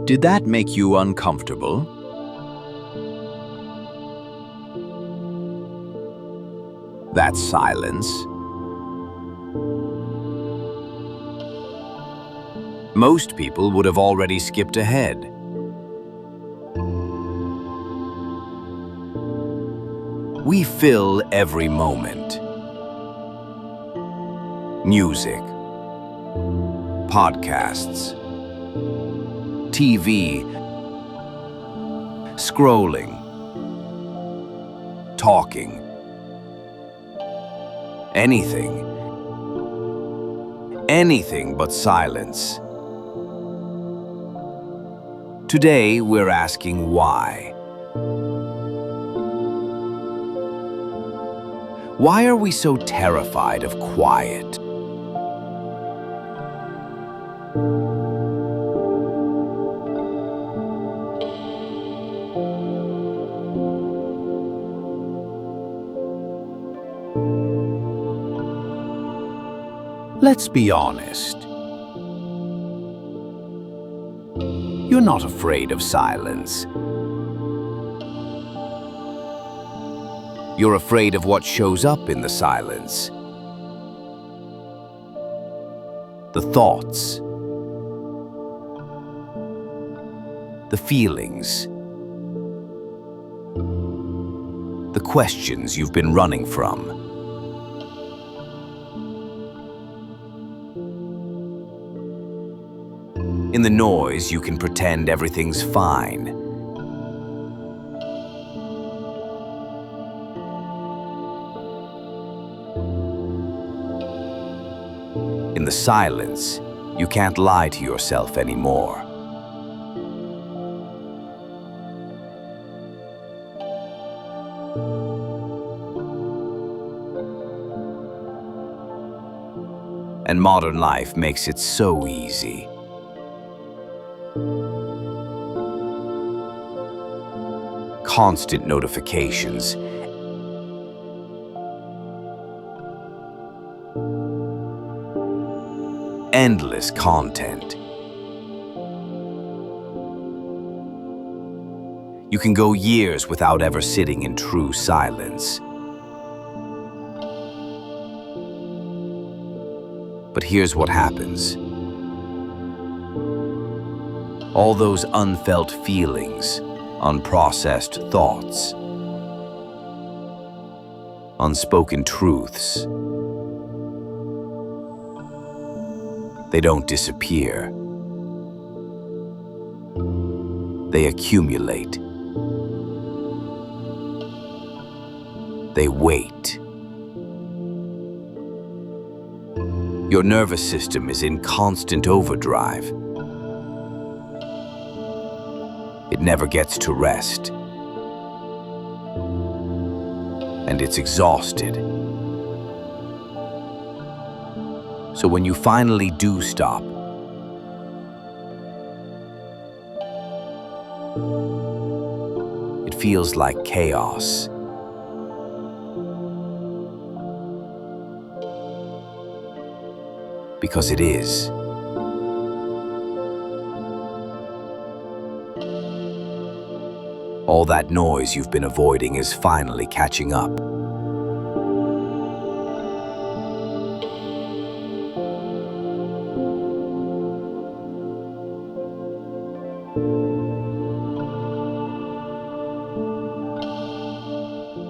Did that make you uncomfortable? That's silence. Most people would have already skipped ahead. We fill every moment. Music, podcasts, TV, scrolling, talking, anything but silence. Today we're asking why. Why are we so terrified of quiet? Let's be honest. You're not afraid of silence. You're afraid of what shows up in the silence. The thoughts, the feelings, the questions you've been running from. In the noise, you can pretend everything's fine. In the silence, you can't lie to yourself anymore. And modern life makes it so easy. Constant notifications, endless content. You can go years without ever sitting in true silence. But here's what happens. All those unfelt feelings, unprocessed thoughts, unspoken truths, they don't disappear. They accumulate. They wait. Your nervous system is in constant overdrive. It never gets to rest. And it's exhausted. So when you finally do stop, it feels like chaos. Because it is. All that noise you've been avoiding is finally catching up.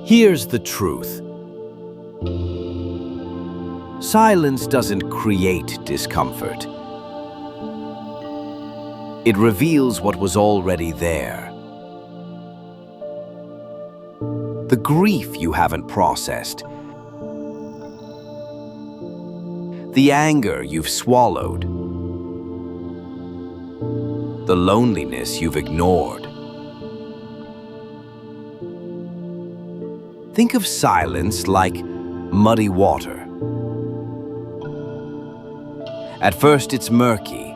Here's the truth. Silence doesn't create discomfort. It reveals what was already there. The grief you haven't processed. The anger you've swallowed. The loneliness you've ignored. Think of silence like muddy water. At first it's murky,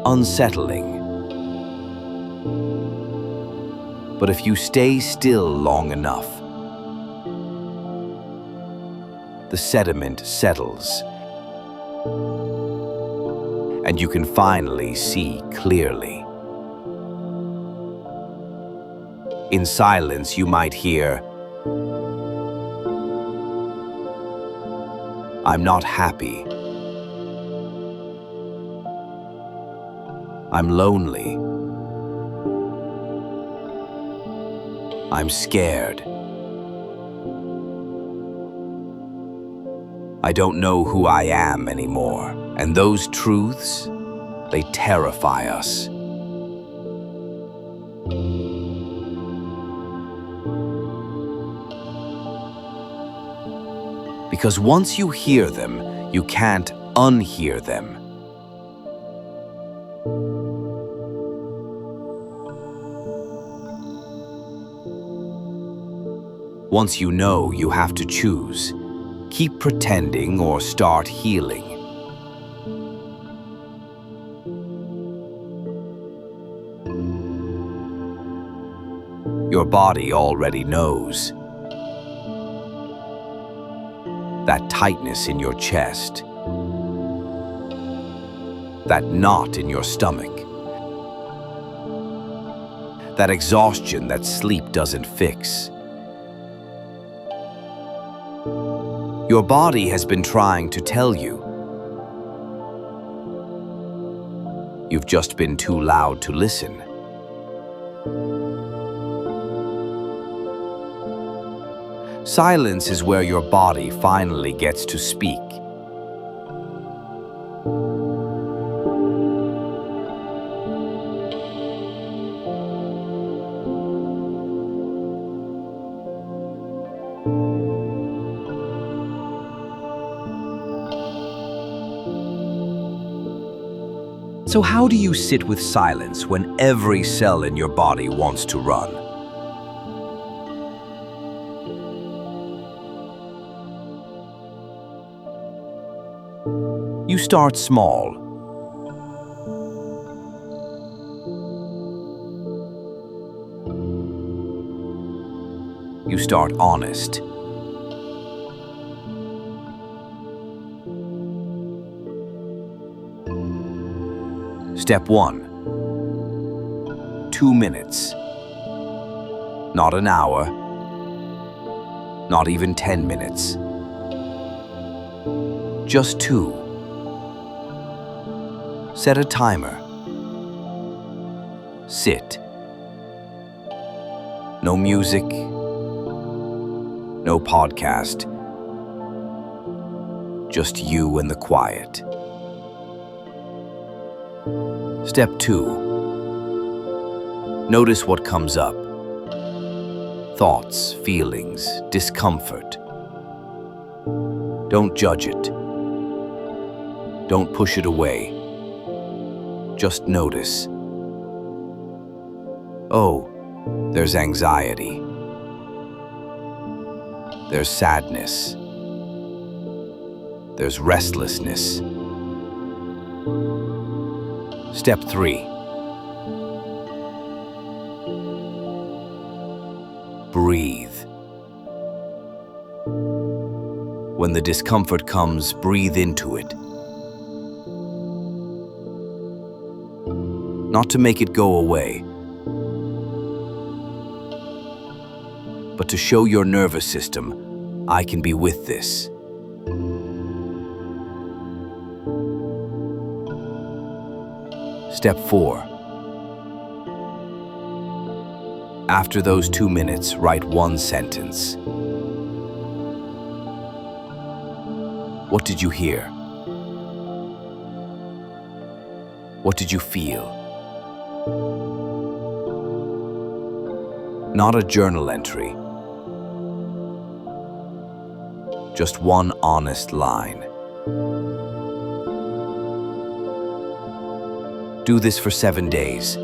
unsettling. But if you stay still long enough, the sediment settles, and you can finally see clearly. In silence, you might hear, "I'm not happy. I'm lonely. I'm scared. I don't know who I am anymore." And those truths, they terrify us. Because once you hear them, you can't unhear them. Once you know, you have to choose. Keep pretending or start healing. Your body already knows. That tightness in your chest, that knot in your stomach, that exhaustion that sleep doesn't fix. Your body has been trying to tell you. You've just been too loud to listen. Silence is where your body finally gets to speak. So how do you sit with silence when every cell in your body wants to run? You start small. You start honest. Step 1. 2 minutes. Not an hour. Not even 10 minutes. Just 2. Set a timer. Sit. No music. No podcast. Just you and the quiet. Step 2. Notice what comes up. Thoughts, feelings, discomfort. Don't judge it. Don't push it away. Just notice. Oh, there's anxiety. There's sadness. There's restlessness. Step 3. Breathe. When the discomfort comes, breathe into it. Not to make it go away, but to show your nervous system, I can be with this. Step 4. After those 2 minutes, write one sentence. What did you hear? What did you feel? Not a journal entry. Just one honest line. Do this for 7 days.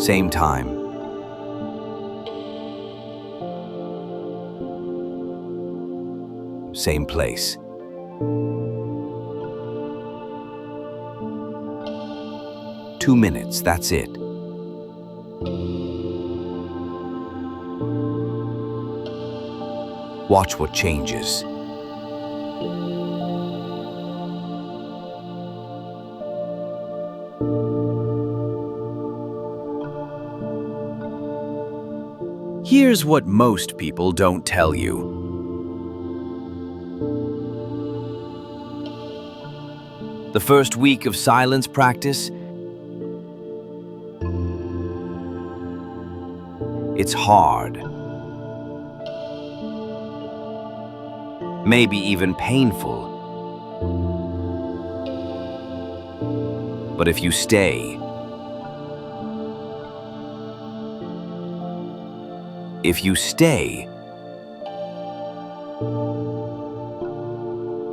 Same time. Same place. Two minutes, that's it. Watch what changes. Here's what most people don't tell you. The first week of silence practice, it's hard. Maybe even painful. But if you stay,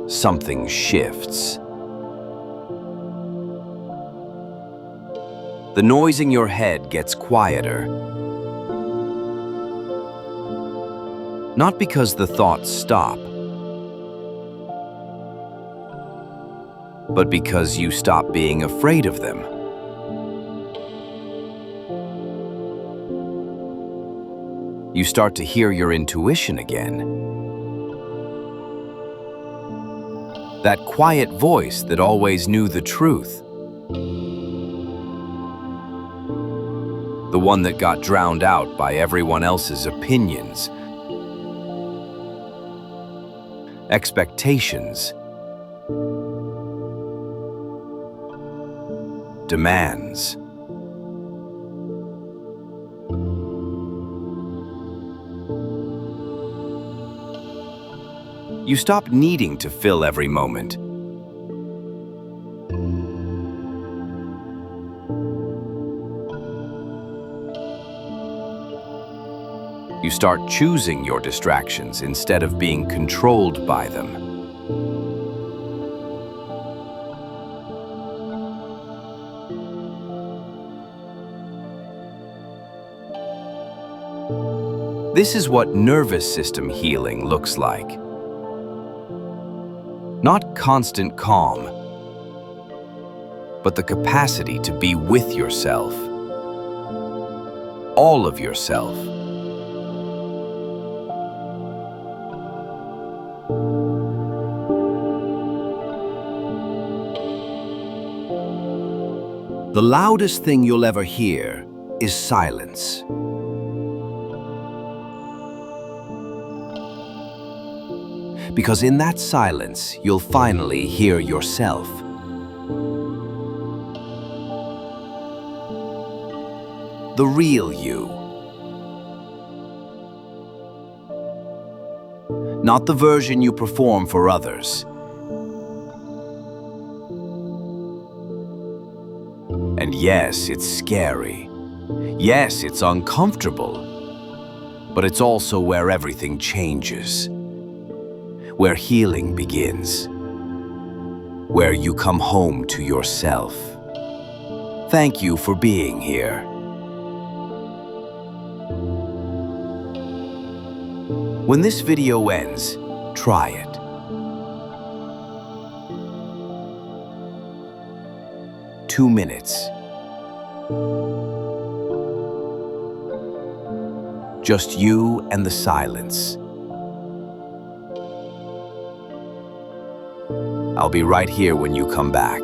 something shifts. The noise in your head gets quieter. Not because the thoughts stop, but because you stop being afraid of them. You start to hear your intuition again. That quiet voice that always knew the truth. The one that got drowned out by everyone else's opinions, expectations, demands. You stop needing to fill every moment. You start choosing your distractions instead of being controlled by them. This is what nervous system healing looks like. Not constant calm, but the capacity to be with yourself. All of yourself. The loudest thing you'll ever hear is silence. Because in that silence, you'll finally hear yourself. The real you. Not the version you perform for others. And yes, it's scary. Yes, it's uncomfortable. But it's also where everything changes. Where healing begins. Where you come home to yourself. Thank you for being here. When this video ends, try it. Two minutes. Just you and the silence. I'll be right here when you come back.